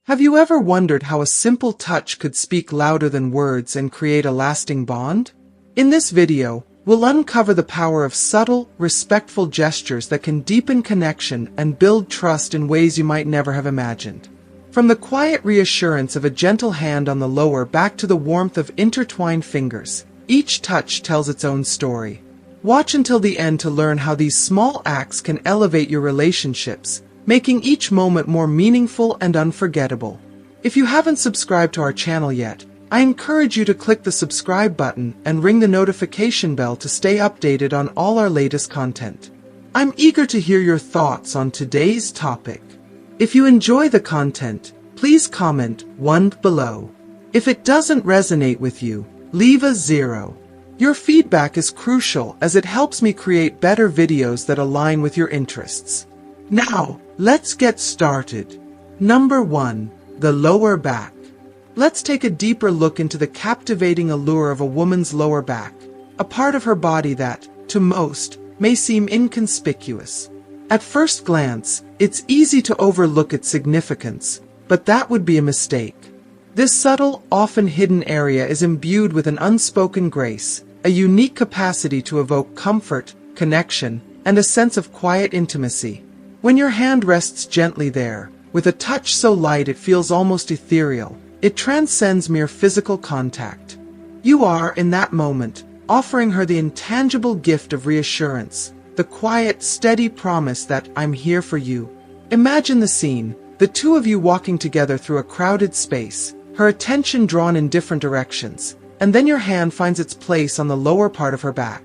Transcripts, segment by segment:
Have you ever wondered how a simple touch could speak louder than words and create a lasting bond? In this video, we'll uncover the power of subtle, respectful gestures that can deepen connection and build trust in ways you might never have imagined. From the quiet reassurance of a gentle hand on the lower back to the warmth of intertwined fingers, each touch tells its own story. Watch until the end to learn how these small acts can elevate your relationships, making each moment more meaningful and unforgettable. If you haven't subscribed to our channel yet, I encourage you to click the subscribe button and ring the notification bell to stay updated on all our latest content. I'm eager to hear your thoughts on today's topic. If you enjoy the content, please comment 1 below. If it doesn't resonate with you, leave a 0. Your feedback is crucial as it helps me create better videos that align with your interests. Now, let's get started. Number 1. The lower back. Let's take a deeper look into the captivating allure of a woman's lower back, a part of her body that, to most, may seem inconspicuous. At first glance, it's easy to overlook its significance, but that would be a mistake. This subtle, often hidden area is imbued with an unspoken grace, a unique capacity to evoke comfort, connection, and a sense of quiet intimacy. When your hand rests gently there, with a touch so light it feels almost ethereal, it transcends mere physical contact. You are, in that moment, offering her the intangible gift of reassurance, the quiet, steady promise that I'm here for you. Imagine the scene, the two of you walking together through a crowded space, her attention drawn in different directions, and then your hand finds its place on the lower part of her back.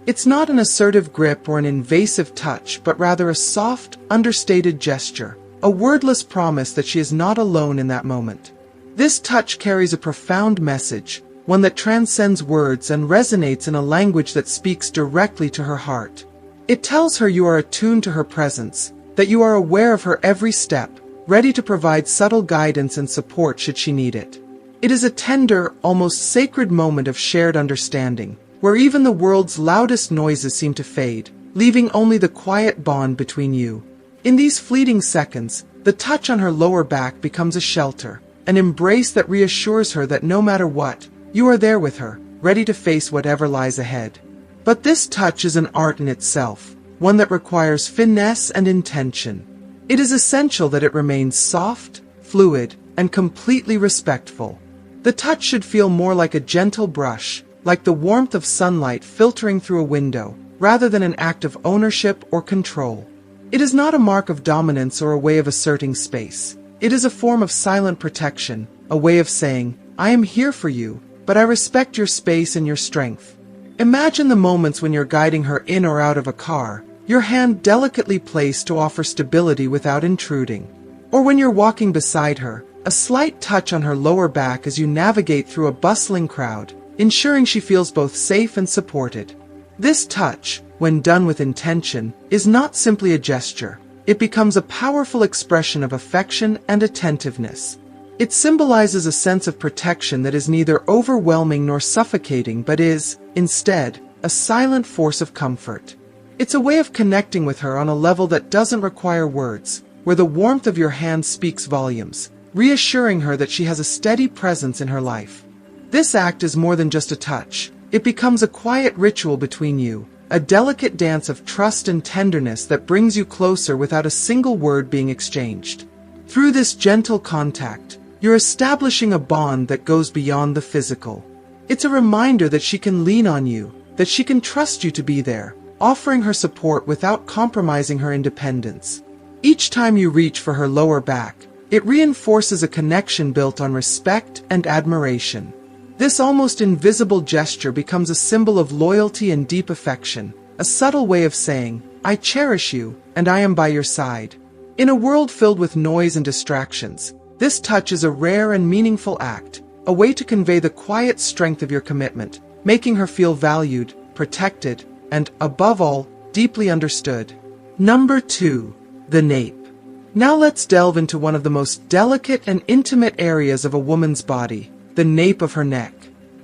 It's not an assertive grip or an invasive touch, but rather a soft, understated gesture, a wordless promise that she is not alone in that moment. This touch carries a profound message, one that transcends words and resonates in a language that speaks directly to her heart. It tells her you are attuned to her presence, that you are aware of her every step, ready to provide subtle guidance and support should she need it. It is a tender, almost sacred moment of shared understanding, where even the world's loudest noises seem to fade, leaving only the quiet bond between you. In these fleeting seconds, the touch on her lower back becomes a shelter, an embrace that reassures her that no matter what, you are there with her, ready to face whatever lies ahead. But this touch is an art in itself, one that requires finesse and intention. It is essential that it remains soft, fluid, and completely respectful. The touch should feel more like a gentle brush, like the warmth of sunlight filtering through a window, rather than an act of ownership or control. It is not a mark of dominance or a way of asserting space. It is a form of silent protection, a way of saying, I am here for you, but I respect your space and your strength. Imagine the moments when you're guiding her in or out of a car, your hand delicately placed to offer stability without intruding. Or when you're walking beside her, a slight touch on her lower back as you navigate through a bustling crowd, ensuring she feels both safe and supported. This touch, when done with intention, is not simply a gesture. It becomes a powerful expression of affection and attentiveness. It symbolizes a sense of protection that is neither overwhelming nor suffocating but is, instead, a silent force of comfort. It's a way of connecting with her on a level that doesn't require words, where the warmth of your hand speaks volumes, reassuring her that she has a steady presence in her life. This act is more than just a touch. It becomes a quiet ritual between you, a delicate dance of trust and tenderness that brings you closer without a single word being exchanged. Through this gentle contact, you're establishing a bond that goes beyond the physical. It's a reminder that she can lean on you, that she can trust you to be there, offering her support without compromising her independence. Each time you reach for her lower back, it reinforces a connection built on respect and admiration. This almost invisible gesture becomes a symbol of loyalty and deep affection, a subtle way of saying, I cherish you, and I am by your side. In a world filled with noise and distractions, this touch is a rare and meaningful act, a way to convey the quiet strength of your commitment, making her feel valued, protected, and, above all, deeply understood. Number 2. The nape. Now let's delve into one of the most delicate and intimate areas of a woman's body, the nape of her neck.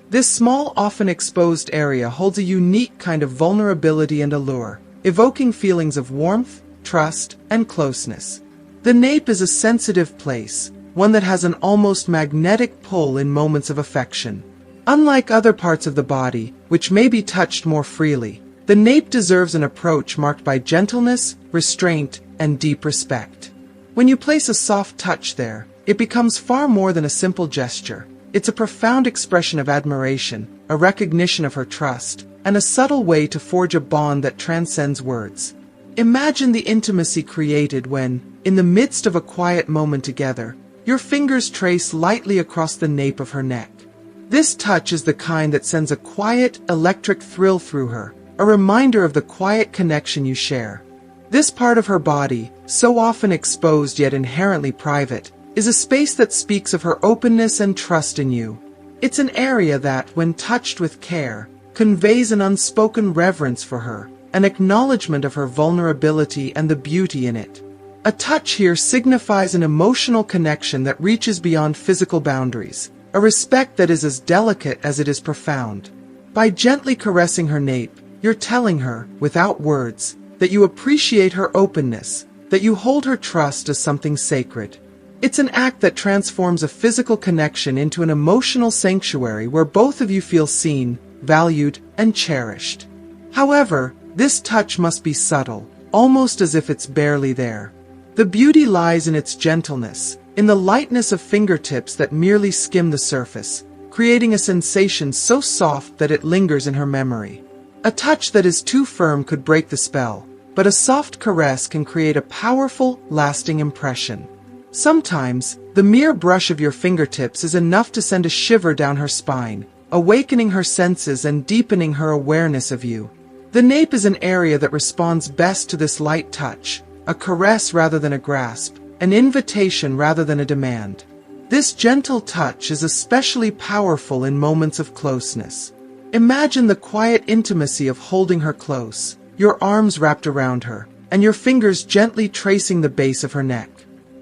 This small, often exposed area holds a unique kind of vulnerability and allure, evoking feelings of warmth, trust, and closeness. The nape is a sensitive place, one that has an almost magnetic pull in moments of affection. Unlike other parts of the body, which may be touched more freely, the nape deserves an approach marked by gentleness, restraint, and deep respect. When you place a soft touch there, it becomes far more than a simple gesture. It's a profound expression of admiration, a recognition of her trust, and a subtle way to forge a bond that transcends words. Imagine the intimacy created when, in the midst of a quiet moment together, your fingers trace lightly across the nape of her neck. This touch is the kind that sends a quiet, electric thrill through her, a reminder of the quiet connection you share. This part of her body, so often exposed yet inherently private, is a space that speaks of her openness and trust in you. It's an area that, when touched with care, conveys an unspoken reverence for her, an acknowledgement of her vulnerability and the beauty in it. A touch here signifies an emotional connection that reaches beyond physical boundaries, a respect that is as delicate as it is profound. By gently caressing her nape, you're telling her, without words, that you appreciate her openness, that you hold her trust as something sacred. It's an act that transforms a physical connection into an emotional sanctuary where both of you feel seen, valued, and cherished. However, this touch must be subtle, almost as if it's barely there. The beauty lies in its gentleness, in the lightness of fingertips that merely skim the surface, creating a sensation so soft that it lingers in her memory. A touch that is too firm could break the spell, but a soft caress can create a powerful, lasting impression. Sometimes, the mere brush of your fingertips is enough to send a shiver down her spine, awakening her senses and deepening her awareness of you. The nape is an area that responds best to this light touch, a caress rather than a grasp, an invitation rather than a demand. This gentle touch is especially powerful in moments of closeness. Imagine the quiet intimacy of holding her close, your arms wrapped around her, and your fingers gently tracing the base of her neck.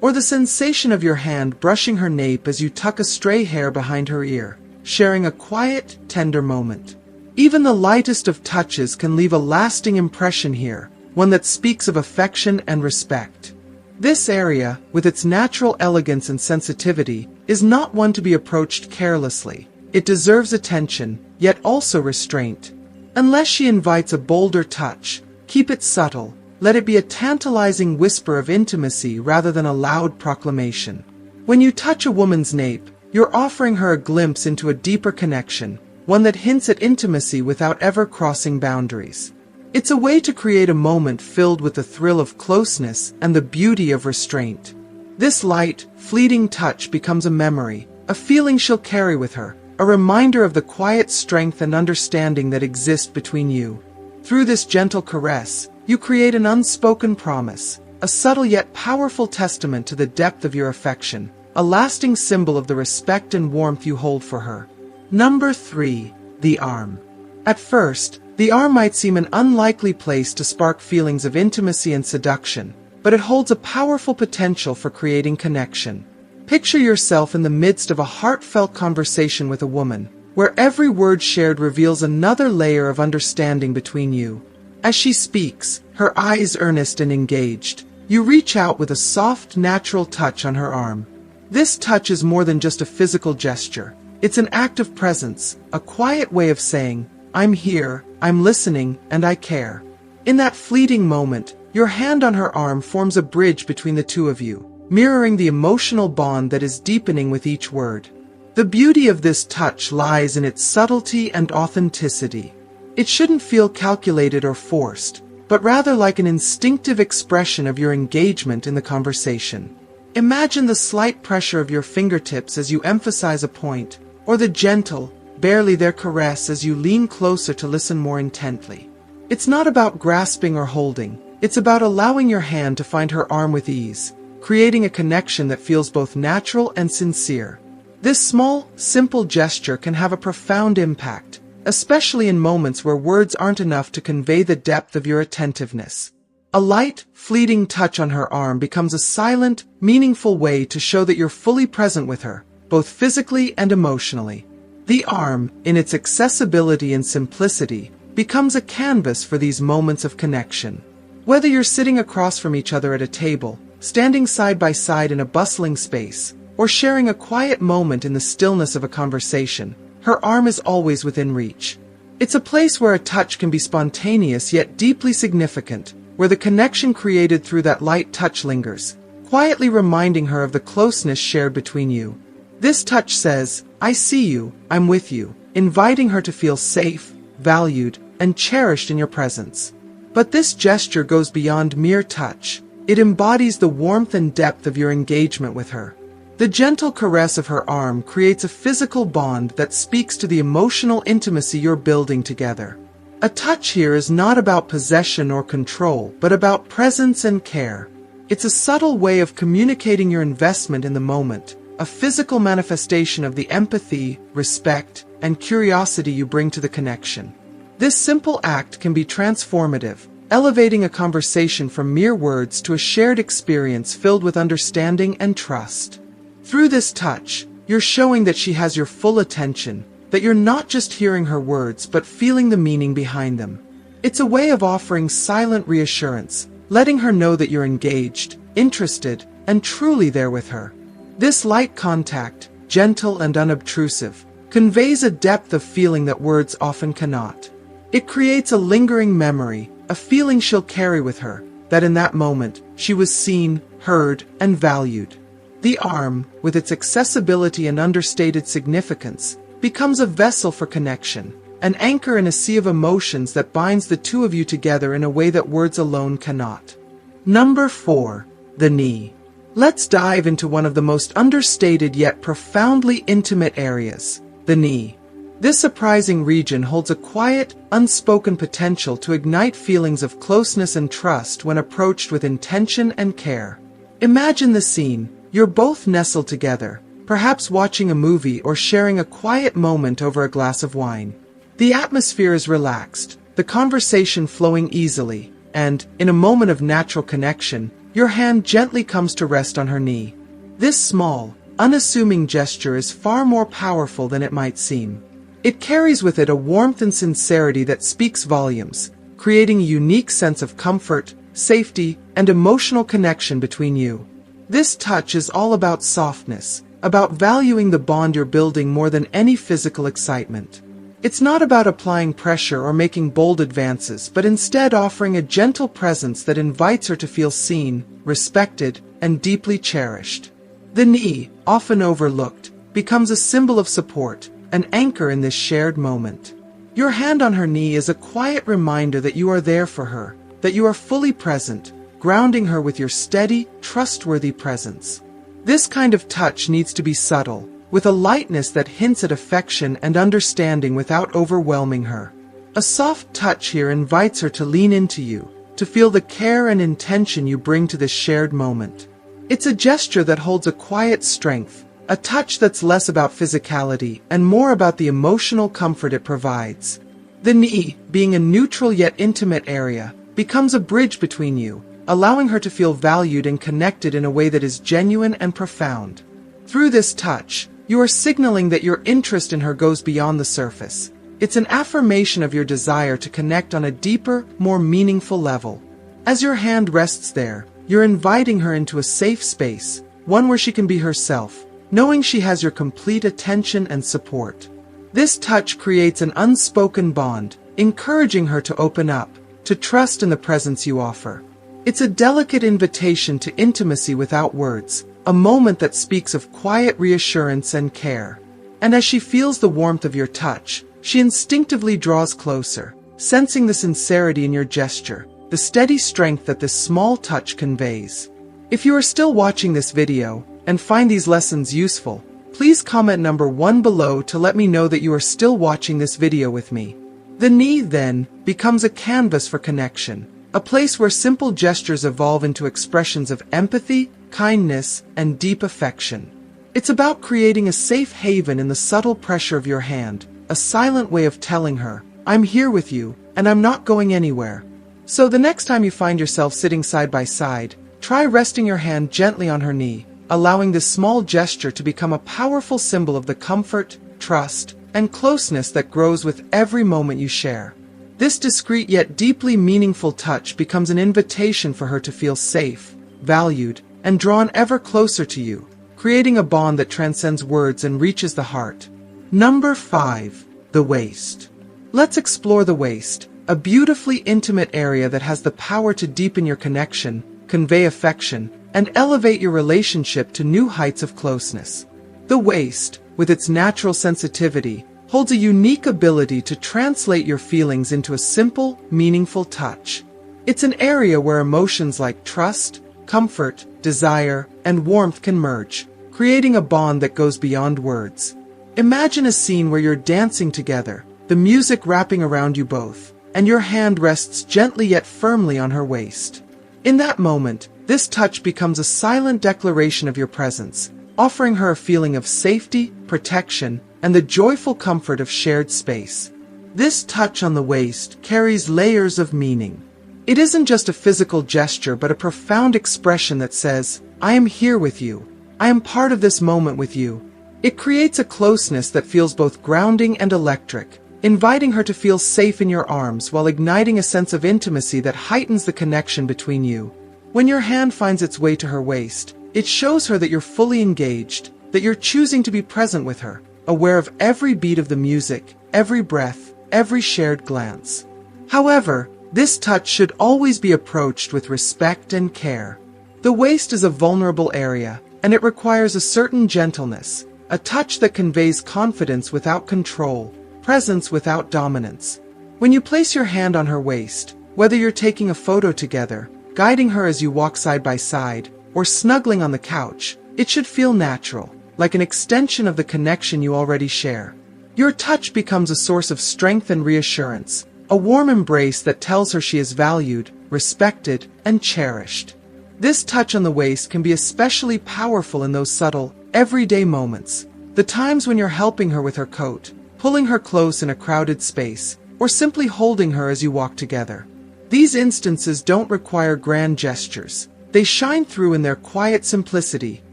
Or the sensation of your hand brushing her nape as you tuck a stray hair behind her ear, sharing a quiet, tender moment. Even the lightest of touches can leave a lasting impression here, one that speaks of affection and respect. This area, with its natural elegance and sensitivity, is not one to be approached carelessly. It deserves attention, yet also restraint. Unless she invites a bolder touch, keep it subtle. Let it be a tantalizing whisper of intimacy rather than a loud proclamation. When you touch a woman's nape, you're offering her a glimpse into a deeper connection, one that hints at intimacy without ever crossing boundaries. It's a way to create a moment filled with the thrill of closeness and the beauty of restraint. This light, fleeting touch becomes a memory, a feeling she'll carry with her, a reminder of the quiet strength and understanding that exist between you. Through this gentle caress, you create an unspoken promise, a subtle yet powerful testament to the depth of your affection, a lasting symbol of the respect and warmth you hold for her. Number 3. The arm. At first, the arm might seem an unlikely place to spark feelings of intimacy and seduction, but it holds a powerful potential for creating connection. Picture yourself in the midst of a heartfelt conversation with a woman, where every word shared reveals another layer of understanding between you. As she speaks, her eyes earnest and engaged, you reach out with a soft, natural touch on her arm. This touch is more than just a physical gesture. It's an act of presence, a quiet way of saying, "I'm here, I'm listening, and I care." In that fleeting moment, your hand on her arm forms a bridge between the two of you, mirroring the emotional bond that is deepening with each word. The beauty of this touch lies in its subtlety and authenticity. It shouldn't feel calculated or forced, but rather like an instinctive expression of your engagement in the conversation. Imagine the slight pressure of your fingertips as you emphasize a point, or the gentle, barely there caress as you lean closer to listen more intently. It's not about grasping or holding, it's about allowing your hand to find her arm with ease, creating a connection that feels both natural and sincere. This small, simple gesture can have a profound impact, especially in moments where words aren't enough to convey the depth of your attentiveness. A light, fleeting touch on her arm becomes a silent, meaningful way to show that you're fully present with her, both physically and emotionally. The arm, in its accessibility and simplicity, becomes a canvas for these moments of connection. Whether you're sitting across from each other at a table, standing side by side in a bustling space, or sharing a quiet moment in the stillness of a conversation, her arm is always within reach. It's a place where a touch can be spontaneous yet deeply significant, where the connection created through that light touch lingers, quietly reminding her of the closeness shared between you. This touch says, "I see you, I'm with you," inviting her to feel safe, valued, and cherished in your presence. But this gesture goes beyond mere touch. It embodies the warmth and depth of your engagement with her. The gentle caress of her arm creates a physical bond that speaks to the emotional intimacy you're building together. A touch here is not about possession or control, but about presence and care. It's a subtle way of communicating your investment in the moment, a physical manifestation of the empathy, respect, and curiosity you bring to the connection. This simple act can be transformative, elevating a conversation from mere words to a shared experience filled with understanding and trust. Through this touch, you're showing that she has your full attention, that you're not just hearing her words but feeling the meaning behind them. It's a way of offering silent reassurance, letting her know that you're engaged, interested, and truly there with her. This light contact, gentle and unobtrusive, conveys a depth of feeling that words often cannot. It creates a lingering memory, a feeling she'll carry with her, that in that moment, she was seen, heard, and valued. The arm, with its accessibility and understated significance, becomes a vessel for connection, an anchor in a sea of emotions that binds the two of you together in a way that words alone cannot. Number 4. The knee. Let's dive into one of the most understated yet profoundly intimate areas, the knee. This surprising region holds a quiet, unspoken potential to ignite feelings of closeness and trust when approached with intention and care. Imagine the scene. You're both nestled together, perhaps watching a movie or sharing a quiet moment over a glass of wine. The atmosphere is relaxed, the conversation flowing easily, and, in a moment of natural connection, your hand gently comes to rest on her knee. This small, unassuming gesture is far more powerful than it might seem. It carries with it a warmth and sincerity that speaks volumes, creating a unique sense of comfort, safety, and emotional connection between you. This touch is all about softness, about valuing the bond you're building more than any physical excitement. It's not about applying pressure or making bold advances, but instead offering a gentle presence that invites her to feel seen, respected, and deeply cherished. The knee, often overlooked, becomes a symbol of support, an anchor in this shared moment. Your hand on her knee is a quiet reminder that you are there for her, that you are fully present, grounding her with your steady, trustworthy presence. This kind of touch needs to be subtle, with a lightness that hints at affection and understanding without overwhelming her. A soft touch here invites her to lean into you, to feel the care and intention you bring to this shared moment. It's a gesture that holds a quiet strength, a touch that's less about physicality and more about the emotional comfort it provides. The knee, being a neutral yet intimate area, becomes a bridge between you, allowing her to feel valued and connected in a way that is genuine and profound. Through this touch, you are signaling that your interest in her goes beyond the surface. It's an affirmation of your desire to connect on a deeper, more meaningful level. As your hand rests there, you're inviting her into a safe space, one where she can be herself, knowing she has your complete attention and support. This touch creates an unspoken bond, encouraging her to open up, to trust in the presence you offer. It's a delicate invitation to intimacy without words, a moment that speaks of quiet reassurance and care. And as she feels the warmth of your touch, she instinctively draws closer, sensing the sincerity in your gesture, the steady strength that this small touch conveys. If you are still watching this video and find these lessons useful, please comment number 1 below to let me know that you are still watching this video with me. The knee, then, becomes a canvas for connection, a place where simple gestures evolve into expressions of empathy, kindness, and deep affection. It's about creating a safe haven in the subtle pressure of your hand, a silent way of telling her, "I'm here with you, and I'm not going anywhere." So the next time you find yourself sitting side by side, try resting your hand gently on her knee, allowing this small gesture to become a powerful symbol of the comfort, trust, and closeness that grows with every moment you share. This discreet yet deeply meaningful touch becomes an invitation for her to feel safe, valued, and drawn ever closer to you, creating a bond that transcends words and reaches the heart. Number 5. The waist. Let's explore the waist, a beautifully intimate area that has the power to deepen your connection, convey affection, and elevate your relationship to new heights of closeness. The waist, with its natural sensitivity, holds a unique ability to translate your feelings into a simple, meaningful touch. It's an area where emotions like trust, comfort, desire, and warmth can merge, creating a bond that goes beyond words. Imagine a scene where you're dancing together, the music wrapping around you both, and your hand rests gently yet firmly on her waist. In that moment, this touch becomes a silent declaration of your presence, offering her a feeling of safety, protection, and the joyful comfort of shared space. This touch on the waist carries layers of meaning. It isn't just a physical gesture but a profound expression that says, "I am here with you. I am part of this moment with you." It creates a closeness that feels both grounding and electric, inviting her to feel safe in your arms while igniting a sense of intimacy that heightens the connection between you. When your hand finds its way to her waist, it shows her that you're fully engaged, that you're choosing to be present with her, aware of every beat of the music, every breath, every shared glance. However, this touch should always be approached with respect and care. The waist is a vulnerable area, and it requires a certain gentleness, a touch that conveys confidence without control, presence without dominance. When you place your hand on her waist, whether you're taking a photo together, guiding her as you walk side by side, or snuggling on the couch, it should feel natural, like an extension of the connection you already share. Your touch becomes a source of strength and reassurance, a warm embrace that tells her she is valued, respected, and cherished. This touch on the waist can be especially powerful in those subtle, everyday moments. The times when you're helping her with her coat, pulling her close in a crowded space, or simply holding her as you walk together. These instances don't require grand gestures. They shine through in their quiet simplicity,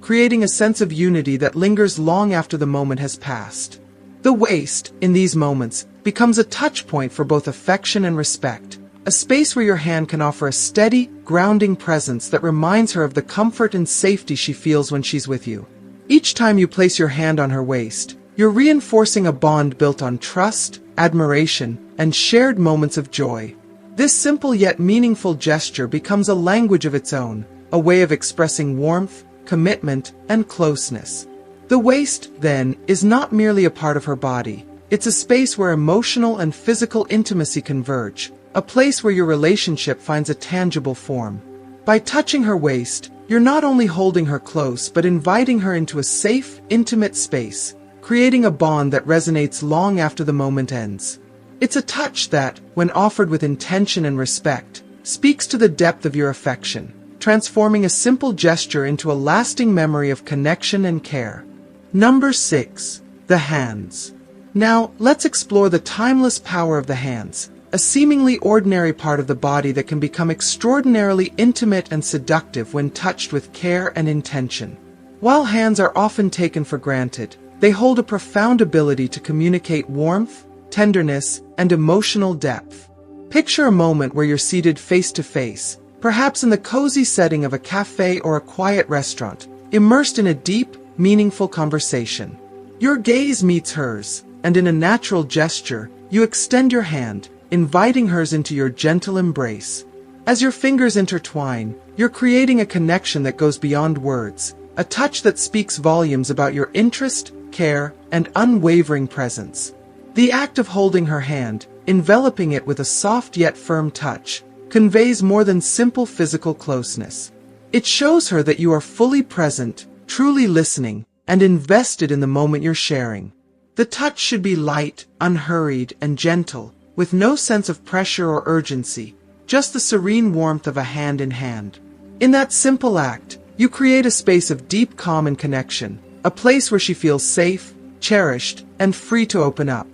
creating a sense of unity that lingers long after the moment has passed. The waist, in these moments, becomes a touch point for both affection and respect, a space where your hand can offer a steady, grounding presence that reminds her of the comfort and safety she feels when she's with you. Each time you place your hand on her waist, you're reinforcing a bond built on trust, admiration, and shared moments of joy. This simple yet meaningful gesture becomes a language of its own, a way of expressing warmth, commitment, and closeness. The waist, then, is not merely a part of her body. It's a space where emotional and physical intimacy converge, a place where your relationship finds a tangible form. By touching her waist, you're not only holding her close but inviting her into a safe, intimate space, creating a bond that resonates long after the moment ends. It's a touch that, when offered with intention and respect, speaks to the depth of your affection, transforming a simple gesture into a lasting memory of connection and care. Number 6. The hands. Now, let's explore the timeless power of the hands, a seemingly ordinary part of the body that can become extraordinarily intimate and seductive when touched with care and intention. While hands are often taken for granted, they hold a profound ability to communicate warmth, tenderness, and emotional depth. Picture a moment where you're seated face to face, perhaps in the cozy setting of a cafe or a quiet restaurant, immersed in a deep, meaningful conversation. Your gaze meets hers, and in a natural gesture, you extend your hand, inviting hers into your gentle embrace. As your fingers intertwine, you're creating a connection that goes beyond words, a touch that speaks volumes about your interest, care, and unwavering presence. The act of holding her hand, enveloping it with a soft yet firm touch, conveys more than simple physical closeness. It shows her that you are fully present, truly listening, and invested in the moment you're sharing. The touch should be light, unhurried, and gentle, with no sense of pressure or urgency, just the serene warmth of a hand in hand. In that simple act, you create a space of deep calm and connection, a place where she feels safe, cherished, and free to open up.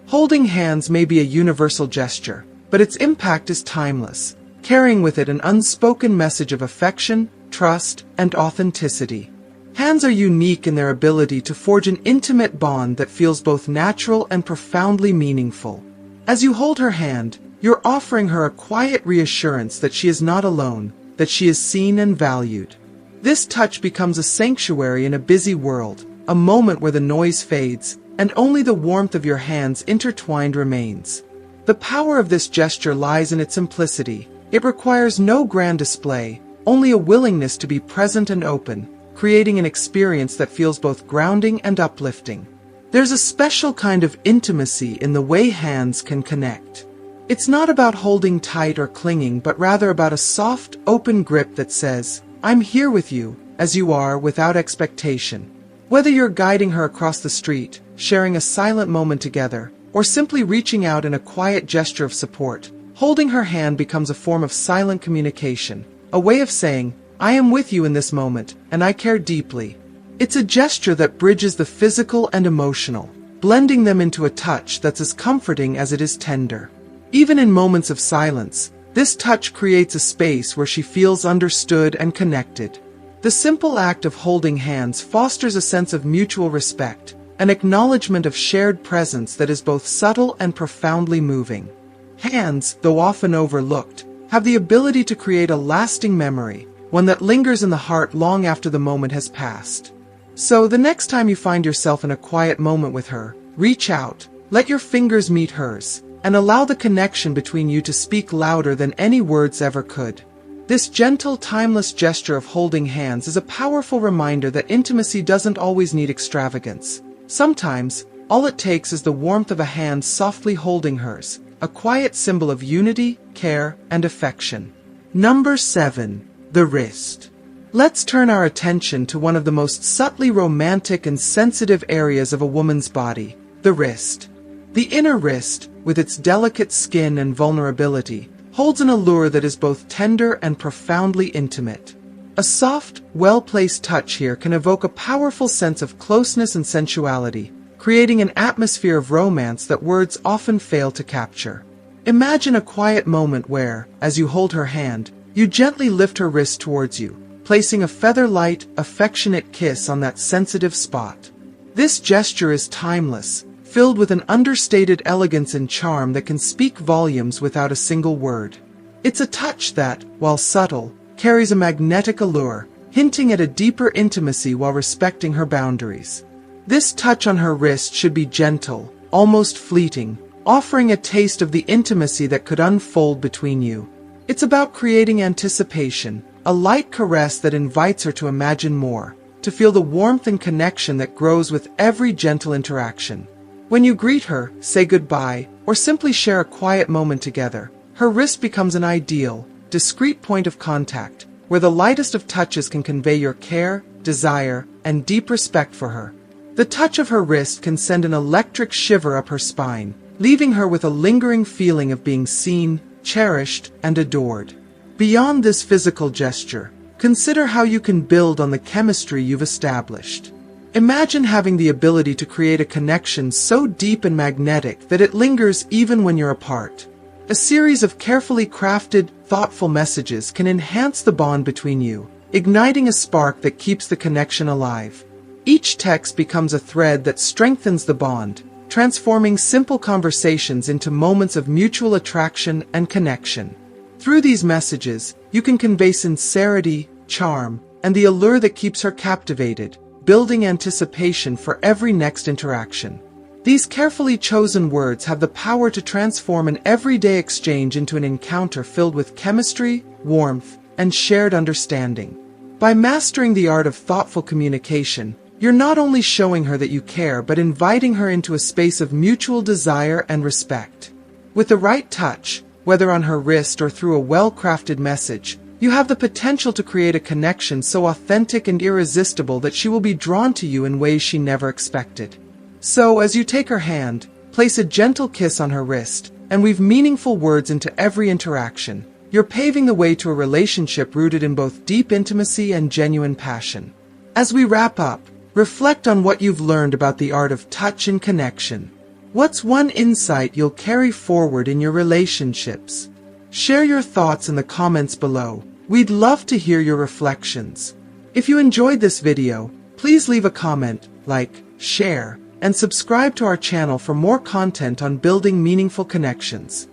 Holding hands may be a universal gesture, but its impact is timeless, carrying with it an unspoken message of affection, trust, and authenticity. Hands are unique in their ability to forge an intimate bond that feels both natural and profoundly meaningful. As you hold her hand, you're offering her a quiet reassurance that she is not alone, that she is seen and valued. This touch becomes a sanctuary in a busy world, a moment where the noise fades, and only the warmth of your hands intertwined remains. The power of this gesture lies in its simplicity. It requires no grand display, only a willingness to be present and open, creating an experience that feels both grounding and uplifting. There's a special kind of intimacy in the way hands can connect. It's not about holding tight or clinging, but rather about a soft, open grip that says, "I'm here with you, as you are, without expectation." Whether you're guiding her across the street, sharing a silent moment together, or simply reaching out in a quiet gesture of support, holding her hand becomes a form of silent communication, a way of saying, "I am with you in this moment, and I care deeply." It's a gesture that bridges the physical and emotional, blending them into a touch that's as comforting as it is tender. Even in moments of silence, this touch creates a space where she feels understood and connected. The simple act of holding hands fosters a sense of mutual respect, an acknowledgement of shared presence that is both subtle and profoundly moving. Hands, though often overlooked, have the ability to create a lasting memory, one that lingers in the heart long after the moment has passed. So the next time you find yourself in a quiet moment with her, reach out, let your fingers meet hers, and allow the connection between you to speak louder than any words ever could. This gentle, timeless gesture of holding hands is a powerful reminder that intimacy doesn't always need extravagance. Sometimes, all it takes is the warmth of a hand softly holding hers, a quiet symbol of unity, care, and affection. Number 7. The wrist. Let's turn our attention to one of the most subtly romantic and sensitive areas of a woman's body, the wrist. The inner wrist, with its delicate skin and vulnerability, holds an allure that is both tender and profoundly intimate. A soft, well-placed touch here can evoke a powerful sense of closeness and sensuality, creating an atmosphere of romance that words often fail to capture. Imagine a quiet moment where, as you hold her hand, you gently lift her wrist towards you, placing a feather-light, affectionate kiss on that sensitive spot. This gesture is timeless, filled with an understated elegance and charm that can speak volumes without a single word. It's a touch that, while subtle, carries a magnetic allure, hinting at a deeper intimacy while respecting her boundaries. This touch on her wrist should be gentle, almost fleeting, offering a taste of the intimacy that could unfold between you. It's about creating anticipation, a light caress that invites her to imagine more, to feel the warmth and connection that grows with every gentle interaction. When you greet her, say goodbye, or simply share a quiet moment together, her wrist becomes an ideal, discreet point of contact, where the lightest of touches can convey your care, desire, and deep respect for her. The touch of her wrist can send an electric shiver up her spine, leaving her with a lingering feeling of being seen, cherished, and adored. Beyond this physical gesture, consider how you can build on the chemistry you've established. Imagine having the ability to create a connection so deep and magnetic that it lingers even when you're apart. A series of carefully crafted, thoughtful messages can enhance the bond between you, igniting a spark that keeps the connection alive. Each text becomes a thread that strengthens the bond, transforming simple conversations into moments of mutual attraction and connection. Through these messages, you can convey sincerity, charm, and the allure that keeps her captivated, building anticipation for every next interaction. These carefully chosen words have the power to transform an everyday exchange into an encounter filled with chemistry, warmth, and shared understanding. By mastering the art of thoughtful communication, you're not only showing her that you care, but inviting her into a space of mutual desire and respect. With the right touch, whether on her wrist or through a well-crafted message, you have the potential to create a connection so authentic and irresistible that she will be drawn to you in ways she never expected. So, as you take her hand, place a gentle kiss on her wrist, and weave meaningful words into every interaction. You're paving the way to a relationship rooted in both deep intimacy and genuine passion. As we wrap up, reflect on what you've learned about the art of touch and connection. What's one insight you'll carry forward in your relationships? Share your thoughts in the comments below. We'd love to hear your reflections. If you enjoyed this video, please leave a comment, like, share, and subscribe to our channel for more content on building meaningful connections.